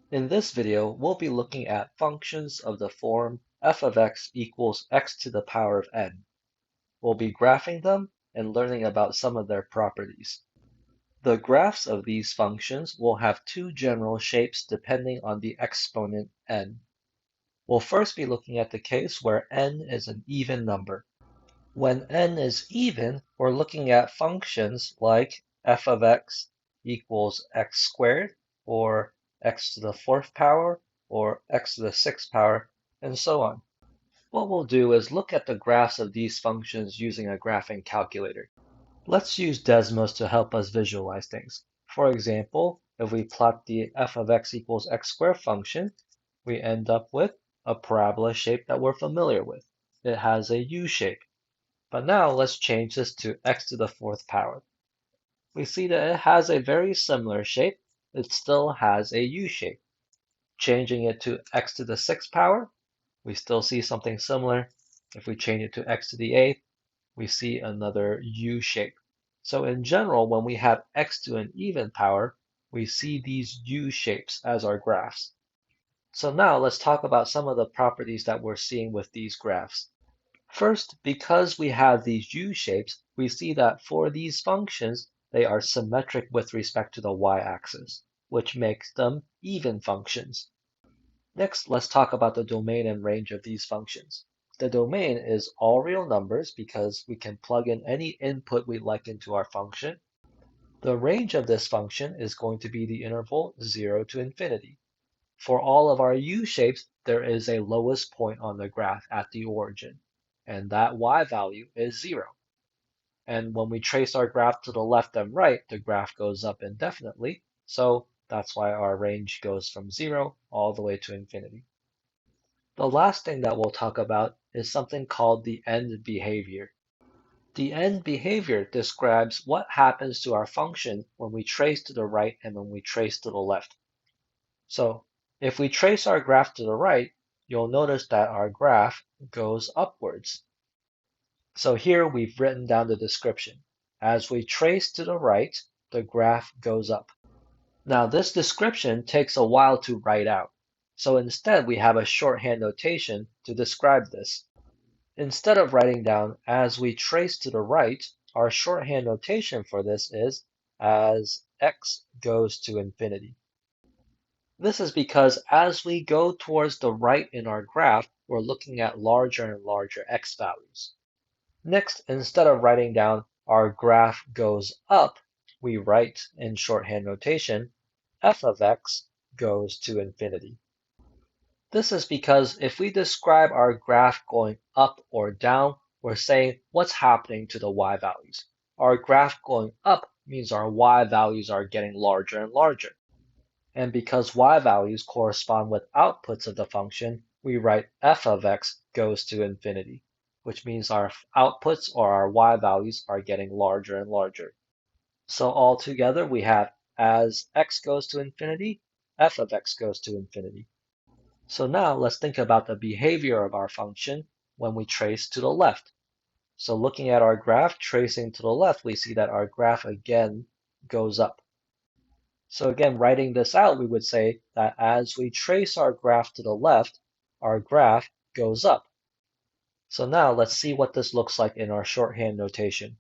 In this video, we'll be looking at functions of the form f of x equals x to the power of n. We'll be graphing them and learning about some of their properties. The graphs of these functions will have two general shapes depending on the exponent n. We'll first be looking at the case where n is an even number. When n is even, we're looking at functions like f of x equals x squared, or x to the fourth power, or x to the sixth power, and so on. What we'll do is look at the graphs of these functions using a graphing calculator. Let's use Desmos to help us visualize things. For example, if we plot the f of x equals x squared function, we end up with a parabola shape that we're familiar with. It has a U shape. But now let's change this to x to the fourth power. We see that it has a very similar shape. It still has a U shape. Changing it to x to the sixth power, we still see something similar. If we change it to x to the eighth, we see another U shape. So in general, when we have x to an even power, we see these U shapes as our graphs. So now let's talk about some of the properties that we're seeing with these graphs. First, because we have these U-shapes, we see that for these functions, they are symmetric with respect to the y-axis, which makes them even functions. Next, let's talk about the domain and range of these functions. The domain is all real numbers because we can plug in any input we like into our function. The range of this function is going to be the interval 0 to infinity. For all of our U-shapes, there is a lowest point on the graph at the origin, and that y value is 0. And when we trace our graph to the left and right, the graph goes up indefinitely, so that's why our range goes from 0 all the way to infinity. The last thing that we'll talk about is something called the end behavior. The end behavior describes what happens to our function when we trace to the right and when we trace to the left. So if we trace our graph to the right, you'll notice that our graph goes upwards. So here we've written down the description. As we trace to the right, the graph goes up. Now this description takes a while to write out. So instead we have a shorthand notation to describe this. Instead of writing down as we trace to the right, our shorthand notation for this is as x goes to infinity. This is because as we go towards the right in our graph, we're looking at larger and larger x values. Next, instead of writing down our graph goes up, we write in shorthand notation, f of x goes to infinity. This is because if we describe our graph going up or down, we're saying what's happening to the y values. Our graph going up means our y values are getting larger and larger. And because y values correspond with outputs of the function, we write f of x goes to infinity, which means our outputs or our y values are getting larger and larger. So altogether, we have as x goes to infinity, f of x goes to infinity. So now let's think about the behavior of our function when we trace to the left. So looking at our graph, tracing to the left, we see that our graph again goes up. So again, writing this out, we would say that as we trace our graph to the left, our graph goes up. So now let's see what this looks like in our shorthand notation.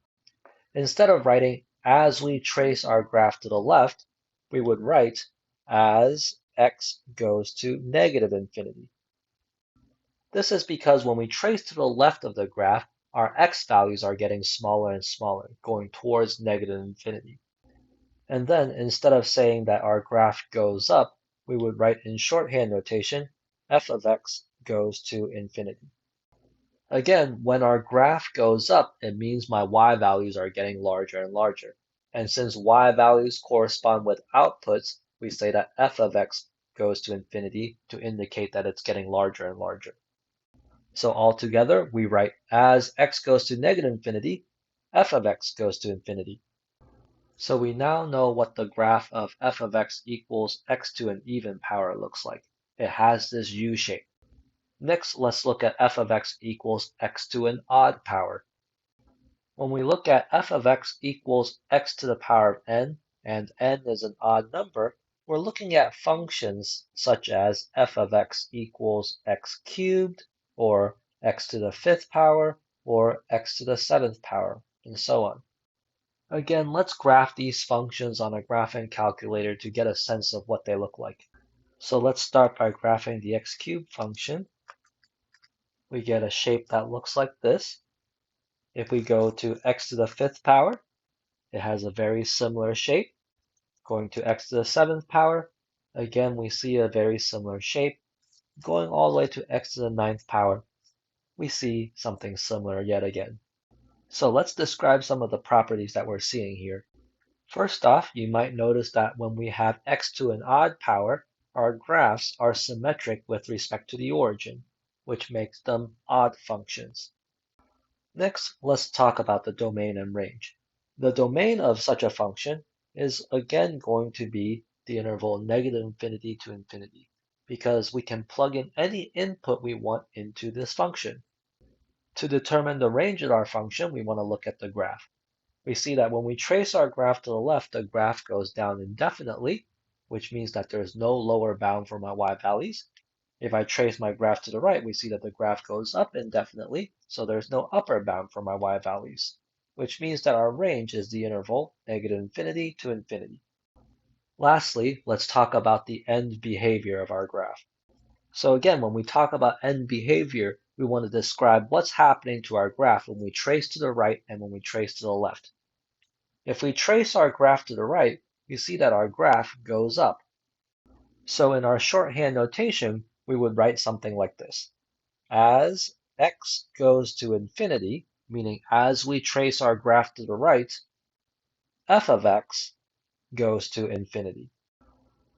Instead of writing as we trace our graph to the left, we would write as x goes to negative infinity. This is because when we trace to the left of the graph, our x values are getting smaller and smaller, going towards negative infinity. And then instead of saying that our graph goes up, we would write in shorthand notation, f of x goes to infinity. Again, when our graph goes up, it means my y values are getting larger and larger. And since y values correspond with outputs, we say that f of x goes to infinity to indicate that it's getting larger and larger. So altogether, we write as x goes to negative infinity, f of x goes to infinity. So we now know what the graph of f of x equals x to an even power looks like. It has this U shape. Next, let's look at f of x equals x to an odd power. When we look at f of x equals x to the power of n, and n is an odd number, we're looking at functions such as f of x equals x cubed, or x to the fifth power, or x to the seventh power, and so on. Again, let's graph these functions on a graphing calculator to get a sense of what they look like. So let's start by graphing the x cubed function. We get a shape that looks like this. If we go to x to the fifth power, it has a very similar shape. Going to x to the seventh power, again we see a very similar shape. Going all the way to x to the ninth power, we see something similar yet again. So let's describe some of the properties that we're seeing here. First off, you might notice that when we have x to an odd power, our graphs are symmetric with respect to the origin, which makes them odd functions. Next, let's talk about the domain and range. The domain of such a function is again going to be the interval negative infinity to infinity, because we can plug in any input we want into this function. To determine the range of our function, we want to look at the graph. We see that when we trace our graph to the left, the graph goes down indefinitely, which means that there's no lower bound for my y values. If I trace my graph to the right, we see that the graph goes up indefinitely, so there's no upper bound for my y values, which means that our range is the interval negative infinity to infinity. Lastly, let's talk about the end behavior of our graph. So again, when we talk about end behavior, we want to describe what's happening to our graph when we trace to the right and when we trace to the left. If we trace our graph to the right, you see that our graph goes up. So in our shorthand notation, we would write something like this. As x goes to infinity, meaning as we trace our graph to the right, f of x goes to infinity,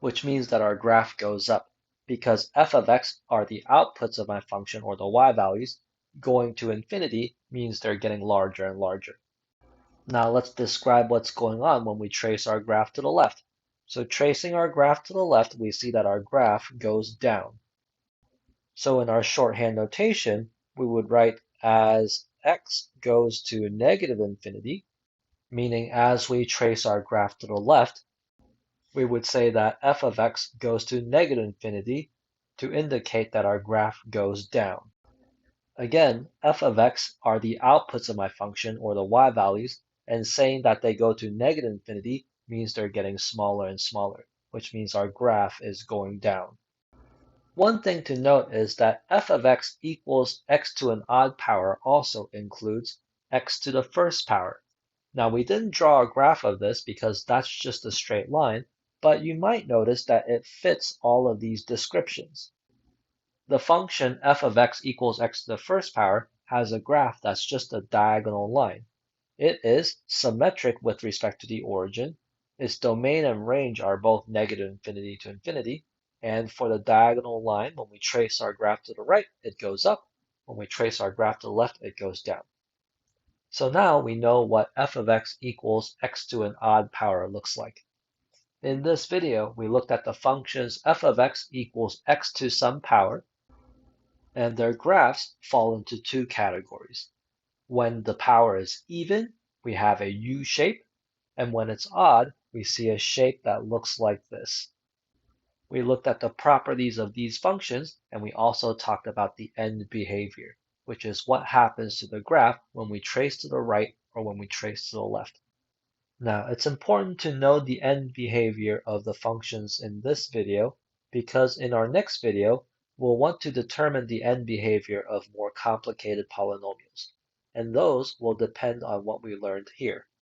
which means that our graph goes up because f of x are the outputs of my function, or the y values. Going to infinity means they're getting larger and larger. Now let's describe what's going on when we trace our graph to the left. So tracing our graph to the left, we see that our graph goes down. So in our shorthand notation, we would write as x goes to negative infinity, meaning as we trace our graph to the left, we would say that f of x goes to negative infinity to indicate that our graph goes down. Again, f of x are the outputs of my function, or the y values, and saying that they go to negative infinity means they're getting smaller and smaller, which means our graph is going down. One thing to note is that f of x equals x to an odd power also includes x to the first power. Now we didn't draw a graph of this because that's just a straight line, but you might notice that it fits all of these descriptions. The function f of x equals x to the first power has a graph that's just a diagonal line. It is symmetric with respect to the origin. Its domain and range are both negative infinity to infinity. And for the diagonal line, when we trace our graph to the right, it goes up. When we trace our graph to the left, it goes down. So now we know what f of x equals x to an odd power looks like. In this video, we looked at the functions f of x equals x to some power, and their graphs fall into two categories. When the power is even, we have a U shape, and when it's odd, we see a shape that looks like this. We looked at the properties of these functions, and we also talked about the end behavior, which is what happens to the graph when we trace to the right or when we trace to the left. Now, it's important to know the end behavior of the functions in this video, because in our next video, we'll want to determine the end behavior of more complicated polynomials, and those will depend on what we learned here.